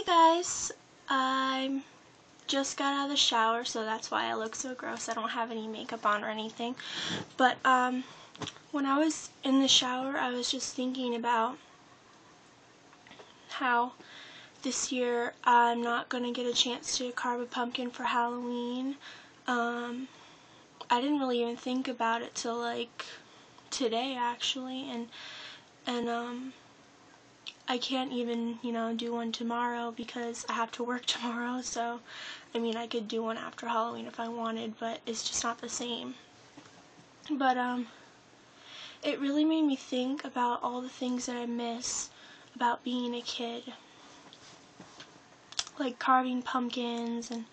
guys, I just got out of the shower, so that's why I look so gross. I don't have any makeup on or anything. But when I was in the shower, I was just thinking about how this year I'm not going to get a chance to carve a pumpkin for Halloween. I didn't really even think about it till like today actually, and I can't even, do one tomorrow because I have to work tomorrow. So I mean, I could do one after Halloween if I wanted, but it's just not the same. But it really made me think about all the things that I miss about being a kid, like carving pumpkins and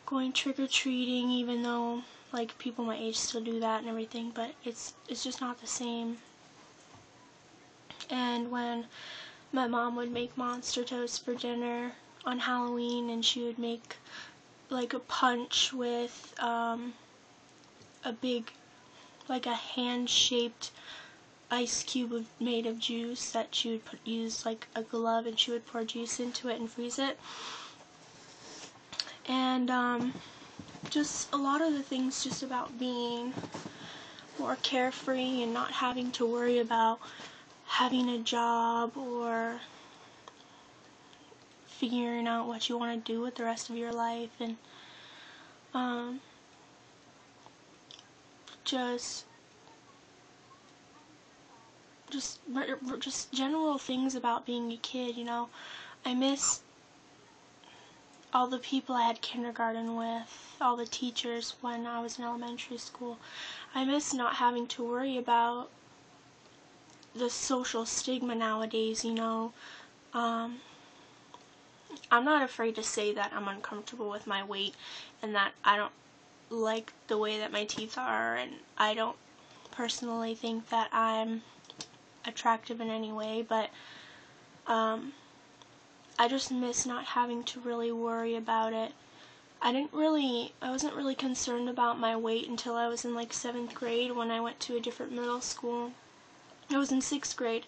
going trick-or-treating, even though like people my age still do that and everything, but it's just not the same. And when my mom would make monster toast for dinner on Halloween, and she would make like a punch with a big, like a hand-shaped ice cube made of juice that she would use like a glove, and she would pour juice into it and freeze it. And just a lot of the things just about being more carefree and not having to worry about having a job or figuring out what you want to do with the rest of your life, and just general things about being a kid. I miss all the people I had kindergarten with, all the teachers when I was in elementary school. I miss not having to worry about the social stigma nowadays. I'm not afraid to say that I'm uncomfortable with my weight and that I don't like the way that my teeth are, and I don't personally think that I'm attractive in any way, but I just miss not having to really worry about it. I wasn't really concerned about my weight until I was in like 7th grade when I went to a different middle school. I was in 6th grade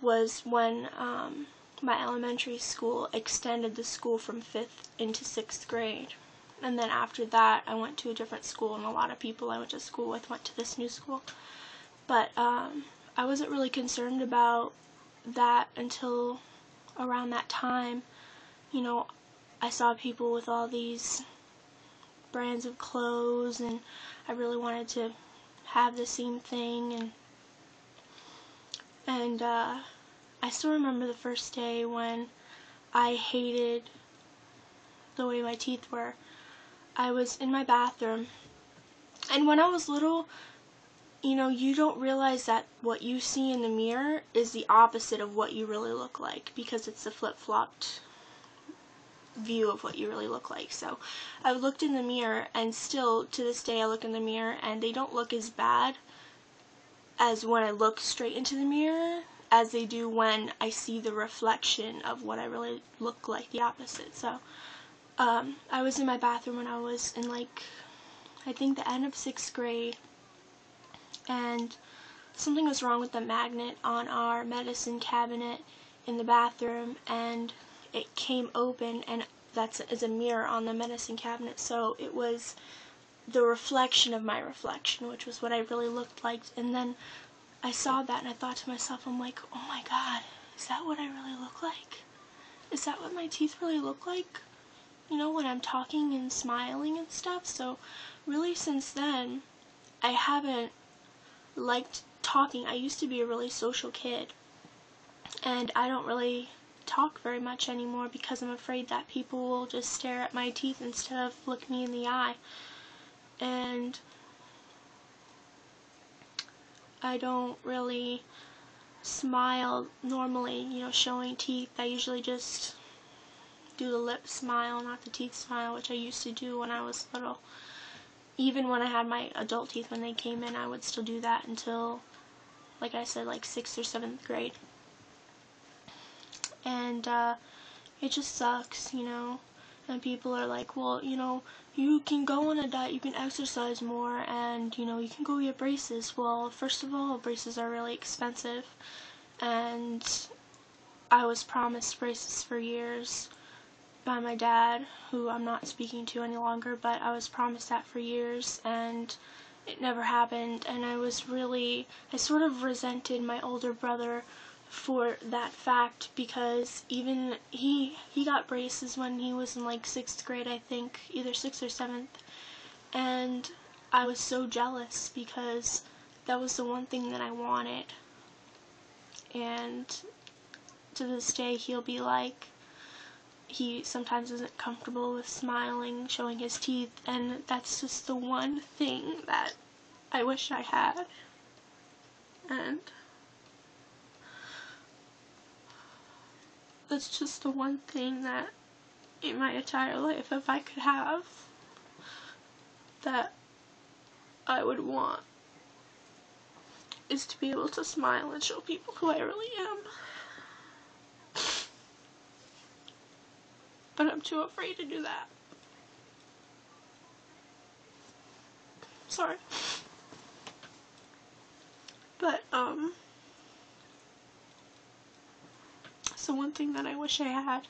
was when my elementary school extended the school from 5th into 6th grade. And then after that, I went to a different school, and a lot of people I went to school with went to this new school. But I wasn't really concerned about that until around that time. I saw people with all these brands of clothes, and I really wanted to have the same thing. And I still remember the first day when I hated the way my teeth were. I was in my bathroom, and when I was little, you don't realize that what you see in the mirror is the opposite of what you really look like, because it's a flip-flopped view of what you really look like. So I looked in the mirror, and still to this day I look in the mirror, and they don't look as bad as when I look straight into the mirror as they do when I see the reflection of what I really look like, the opposite. So I was in my bathroom when I was in I think the end of 6th grade, and something was wrong with the magnet on our medicine cabinet in the bathroom, and it came open, and that is a mirror on the medicine cabinet, so it was the reflection of my reflection, which was what I really looked like. And then I saw that, and I thought to myself, I'm like, oh my god, is that what I really look like? Is that what my teeth really look like? When I'm talking and smiling and stuff. So really, since then, I haven't liked talking. I used to be a really social kid, and I don't really talk very much anymore because I'm afraid that people will just stare at my teeth instead of look me in the eye. And I don't really smile normally, showing teeth. I usually just do the lip smile, not the teeth smile, which I used to do when I was little. Even when I had my adult teeth, when they came in, I would still do that until, like I said, 6th or 7th grade. And it just sucks, and people are like, well, you can go on a diet, you can exercise more, and, you can go get braces. Well, first of all, braces are really expensive, and I was promised braces for years, by my dad, who I'm not speaking to any longer, but I was promised that for years, and it never happened. And I sort of resented my older brother for that fact, because even he got braces when he was in like 6th grade, I think, either 6th or 7th, and I was so jealous because that was the one thing that I wanted. And to this day, he'll be like, he sometimes isn't comfortable with smiling, showing his teeth, and that's just the one thing that I wish I had. And that's just the one thing that in my entire life, if I could have, that I would want, is to be able to smile and show people who I really am. But I'm too afraid to do that. Sorry. But, so one thing that I wish I had,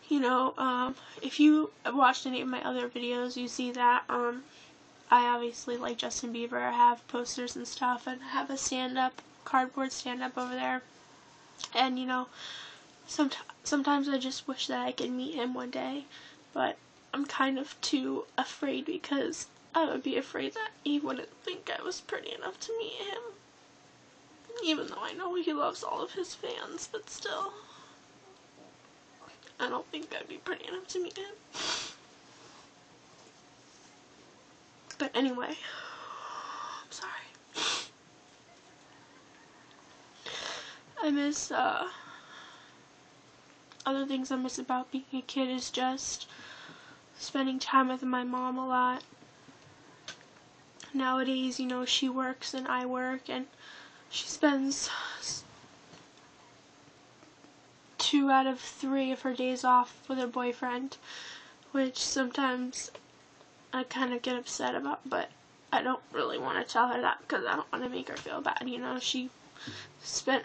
you know, if you watched any of my other videos, you see that, I obviously, like Justin Bieber, have posters and stuff, and have a cardboard stand-up over there. And, you know, sometimes I just wish that I could meet him one day, but I'm kind of too afraid, because I would be afraid that he wouldn't think I was pretty enough to meet him. Even though I know he loves all of his fans, but still, I don't think I'd be pretty enough to meet him. But anyway, I'm sorry. I miss, other things I miss about being a kid is just spending time with my mom a lot. Nowadays, you know, she works and I work, and she spends 2 out of 3 of her days off with her boyfriend, which sometimes I kind of get upset about, but I don't really want to tell her that because I don't want to make her feel bad. You know, she spent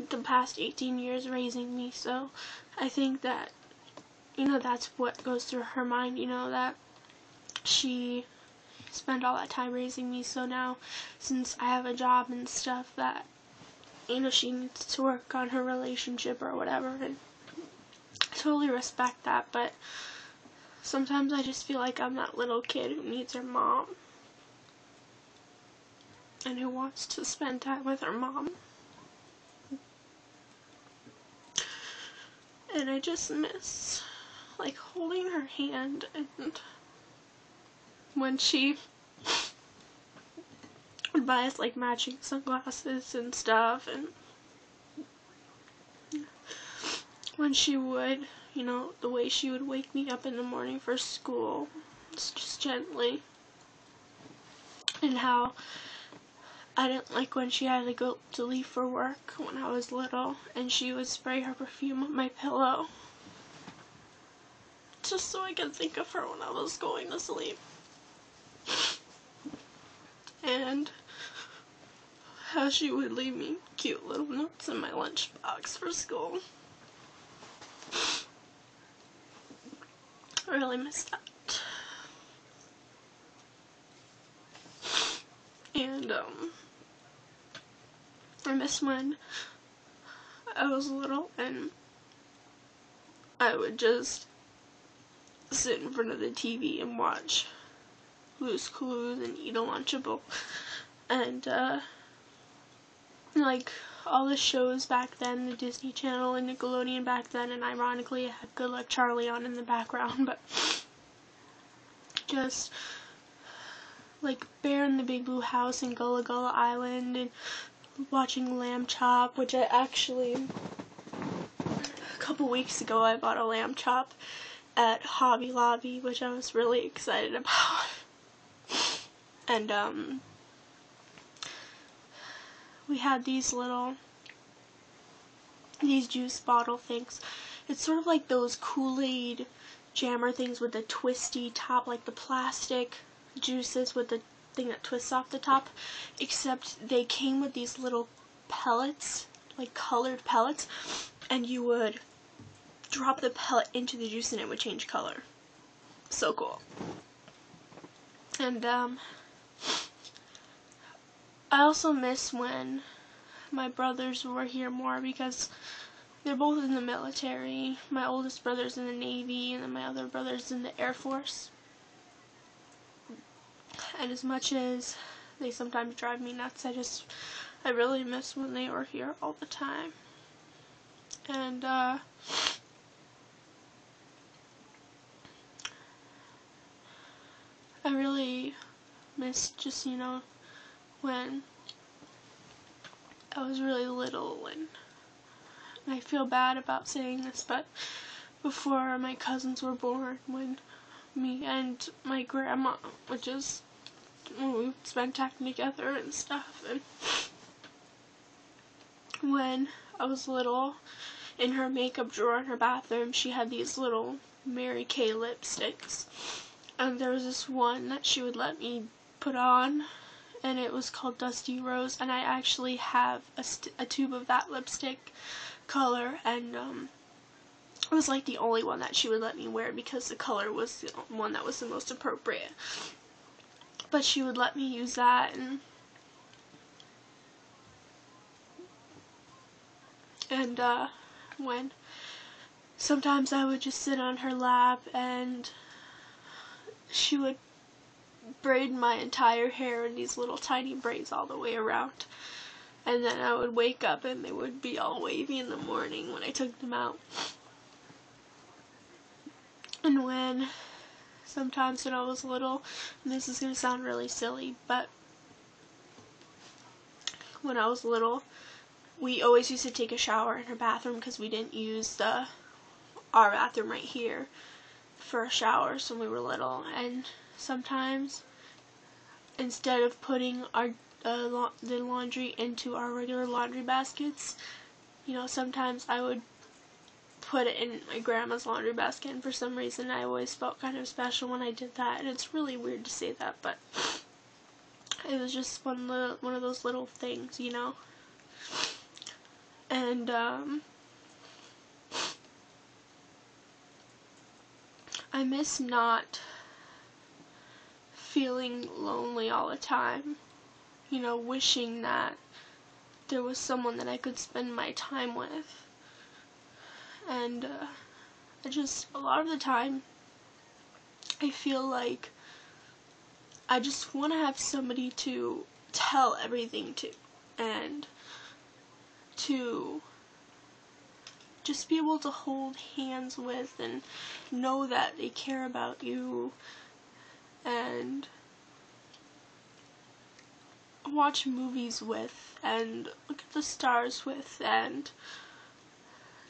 the past 18 years raising me, so I think that, you know, that's what goes through her mind, you know, that she spent all that time raising me, so now, since I have a job and stuff, that, you know, she needs to work on her relationship or whatever, and I totally respect that, but sometimes I just feel like I'm that little kid who needs her mom, and who wants to spend time with her mom. And I just miss, like, holding her hand, and when she would buy us, like, matching sunglasses and stuff, and when she would, you know, the way she would wake me up in the morning for school, just gently, and how I didn't like when she had to leave for work when I was little, and she would spray her perfume on my pillow, just so I could think of her when I was going to sleep. And how she would leave me cute little notes in my lunchbox for school. I really miss that. And, I miss when I was little and I would just sit in front of the TV and watch Blue's Clues and eat a Lunchable. And, like, all the shows back then, the Disney Channel and Nickelodeon back then, and ironically I had Good Luck Charlie on in the background, but just, like, Bear in the Big Blue House and Gullah Gullah Island, and watching Lamb Chop, which I actually, a couple weeks ago, I bought a lamb chop at Hobby Lobby, which I was really excited about. And, we had these juice bottle things. It's sort of like those Kool-Aid jammer things with the twisty top, like the plastic juices with the thing that twists off the top, except they came with these little pellets, like colored pellets, and you would drop the pellet into the juice and it would change color. So cool. And I also miss when my brothers were here more, because they're both in the military. My oldest brother's in the Navy, and then my other brother's in the Air Force. And as much as they sometimes drive me nuts, I really miss when they were here all the time. And I really miss just, when I was really little, and I feel bad about saying this, but before my cousins were born, when me and my grandma when we spent time together and stuff, and when I was little, in her makeup drawer in her bathroom, she had these little Mary Kay lipsticks, and there was this one that she would let me put on, and it was called Dusty Rose, and I actually have a tube of that lipstick color, and it was like the only one that she would let me wear because the color was the one that was the most appropriate. But she would let me use that, and when sometimes I would just sit on her lap and she would braid my entire hair in these little tiny braids all the way around, and then I would wake up and they would be all wavy in the morning when I took them out. And sometimes when I was little, and this is going to sound really silly, but when I was little, we always used to take a shower in her bathroom because we didn't use our bathroom right here for showers when we were little. And sometimes, instead of putting the laundry into our regular laundry baskets, sometimes I would put it in my grandma's laundry basket, and for some reason I always felt kind of special when I did that, and it's really weird to say that, but it was just one of those little things, and I miss not feeling lonely all the time, wishing that there was someone that I could spend my time with. And a lot of the time, I feel like I just want to have somebody to tell everything to, and to just be able to hold hands with and know that they care about you, and watch movies with, and look at the stars with, and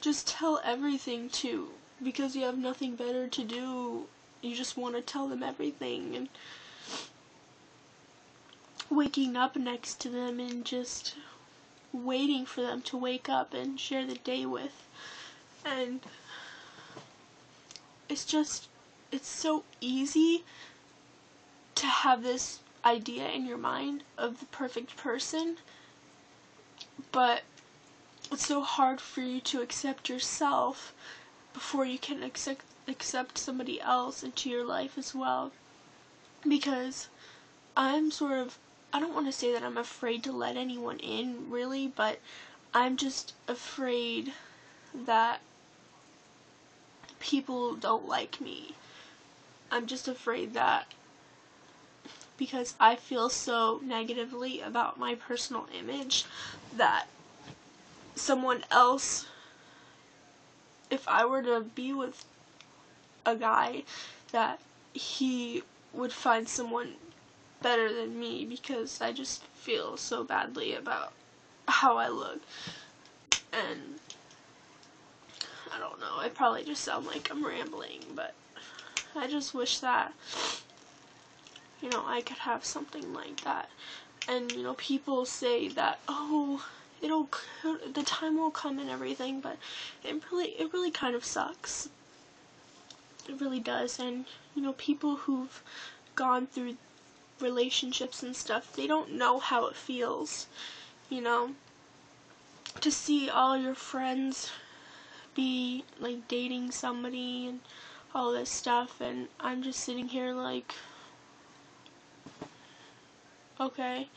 just tell everything to, because you have nothing better to do. You just want to tell them everything, and waking up next to them and just waiting for them to wake up and share the day with. And it's so easy to have this idea in your mind of the perfect person, but it's so hard for you to accept yourself before you can accept somebody else into your life as well. Because I don't want to say that I'm afraid to let anyone in, really, but I'm just afraid that people don't like me. I'm just afraid that because I feel so negatively about my personal image, that someone else, if I were to be with a guy, that he would find someone better than me, because I just feel so badly about how I look. And I don't know, I probably just sound like I'm rambling, but I just wish that I could have something like that. And people say that, oh, the time will come and everything, but it really kind of sucks. It really does. And people who've gone through relationships and stuff, they don't know how it feels, to see all your friends be like dating somebody and all this stuff, and I'm just sitting here like, okay.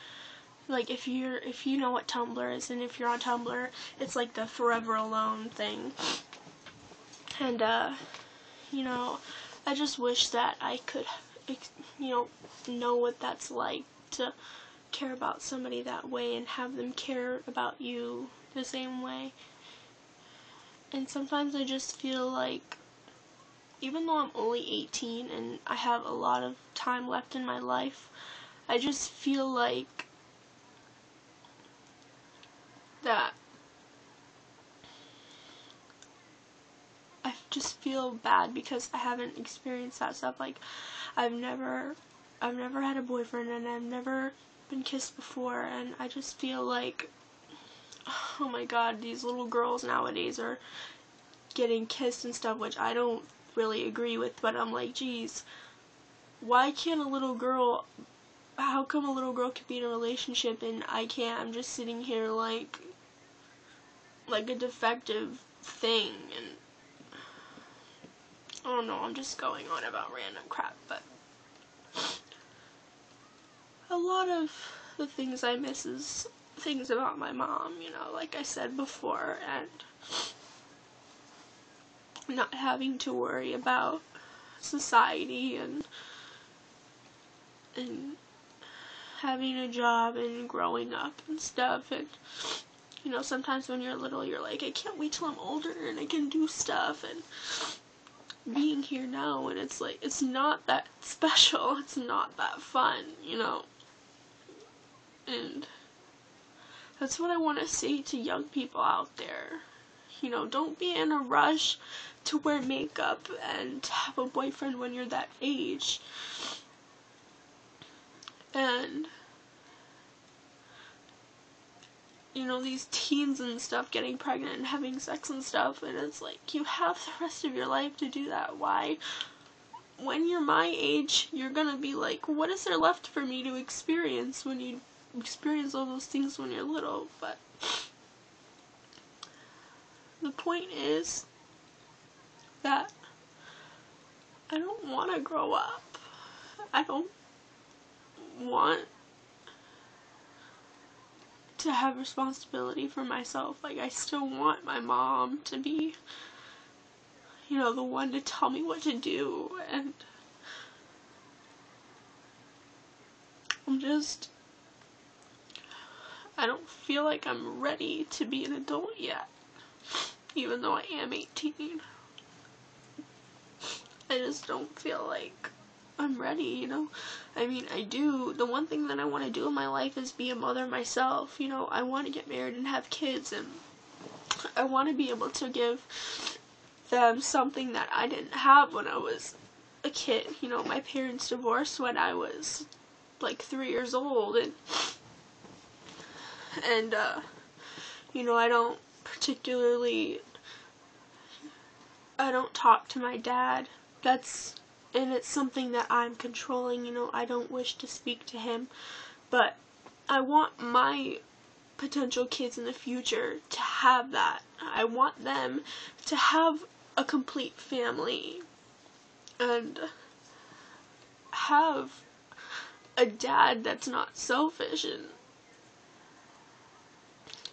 Like, if you know what Tumblr is, and if you're on Tumblr, it's like the Forever Alone thing. And, you know, I just wish that I could, you know what that's like to care about somebody that way and have them care about you the same way. And sometimes I just feel like, even though I'm only 18 and I have a lot of time left in my life, I just feel like that I just feel bad because I haven't experienced that stuff. Like, I've never had a boyfriend, and I've never been kissed before, and I just feel like, oh my god, these little girls nowadays are getting kissed and stuff, which I don't really agree with, but I'm like, geez, why can't a little girl, how come a little girl can be in a relationship and I can't? I'm just sitting here like a defective thing, and I don't know, I'm just going on about random crap, but a lot of the things I miss is things about my mom, you know, like I said before, and not having to worry about society and having a job and growing up and stuff. And you know, sometimes when you're little, you're like, I can't wait till I'm older and I can do stuff, and being here now, and it's like, it's not that special, it's not that fun, you know. And that's what I want to say to young people out there. You know, don't be in a rush to wear makeup and have a boyfriend when you're that age. And, you know, these teens and stuff getting pregnant and having sex and stuff, and it's like, you have the rest of your life to do that. Why? When you're my age, you're gonna be like, what is there left for me to experience when you experience all those things when you're little? But the point is that I don't want to grow up. I don't want to have responsibility for myself. Like, I still want my mom to be, you know, the one to tell me what to do, and I don't feel like I'm ready to be an adult yet, even though I am 18. I just don't feel like I'm ready, you know. I mean, I do. The one thing that I want to do in my life is be a mother myself, you know. I want to get married and have kids, and I want to be able to give them something that I didn't have when I was a kid. You know, my parents divorced when I was like 3 years old, and you know, I don't talk to my dad. And it's something that I'm controlling, you know. I don't wish to speak to him, but I want my potential kids in the future to have that. I want them to have a complete family and have a dad that's not selfish,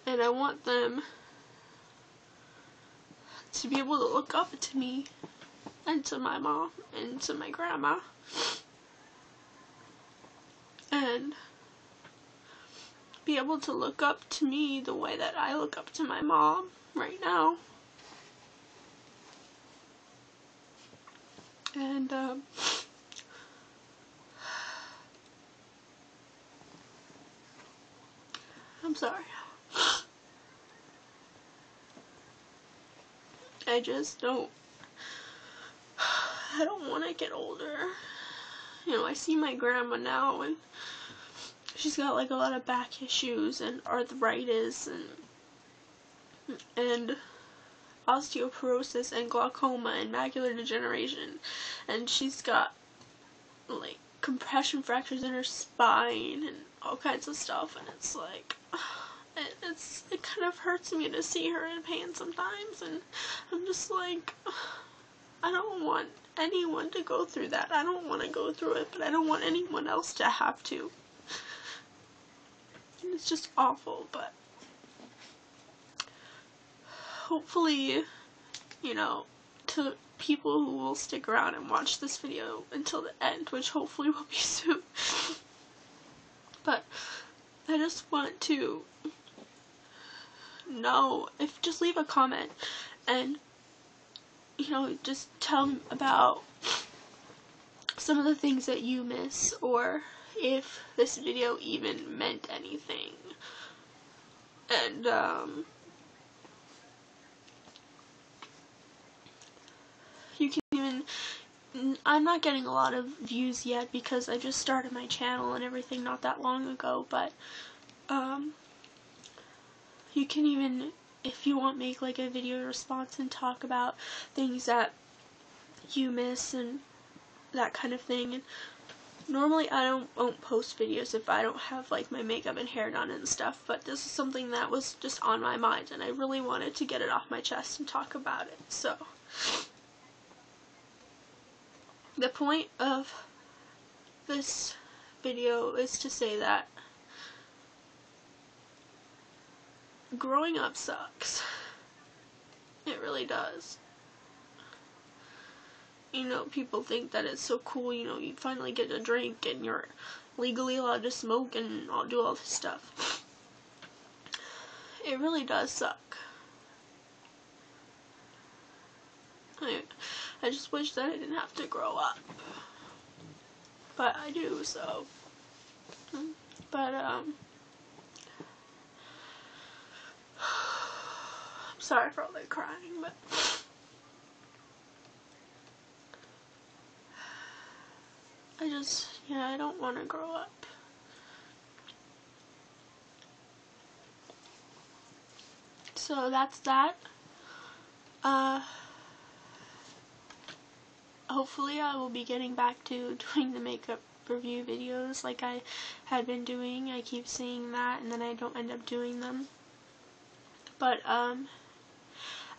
and I want them to be able to look up to me and to my mom and to my grandma, and be able to look up to me the way that I look up to my mom right now. And I'm sorry. I don't want to get older. You know, I see my grandma now, and she's got like a lot of back issues and arthritis and osteoporosis and glaucoma and macular degeneration, and she's got like compression fractures in her spine and all kinds of stuff, and it's like, it kind of hurts me to see her in pain sometimes, and I'm just like, I don't want anyone to go through that. I don't want to go through it, but I don't want anyone else to have to. And it's just awful, but hopefully, you know, to people who will stick around and watch this video until the end, which hopefully will be soon. But I just want to know, if just leave a comment and, you know, just tell me about some of the things that you miss, or if this video even meant anything. And you can even, I'm not getting a lot of views yet because I just started my channel and everything not that long ago, but you can even, if you want, make like a video response and talk about things that you miss and that kind of thing. And normally I won't post videos if I don't have like my makeup and hair done and stuff, but this is something that was just on my mind and I really wanted to get it off my chest and talk about it. So the point of this video is to say that growing up sucks. It really does. You know, people think that it's so cool, you know, you finally get to drink and you're legally allowed to smoke and I'll do all this stuff. It really does suck. I just wish that I didn't have to grow up. But I do, so. But, I'm sorry for all the crying, but I don't want to grow up. So that's that. Hopefully I will be getting back to doing the makeup review videos like I had been doing. I keep seeing that and then I don't end up doing them. But I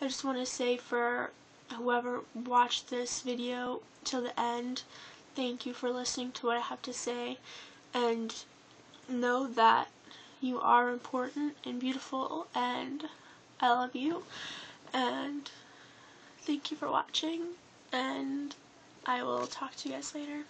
just want to say, for whoever watched this video till the end, thank you for listening to what I have to say, and know that you are important and beautiful, and I love you, and thank you for watching, and I will talk to you guys later.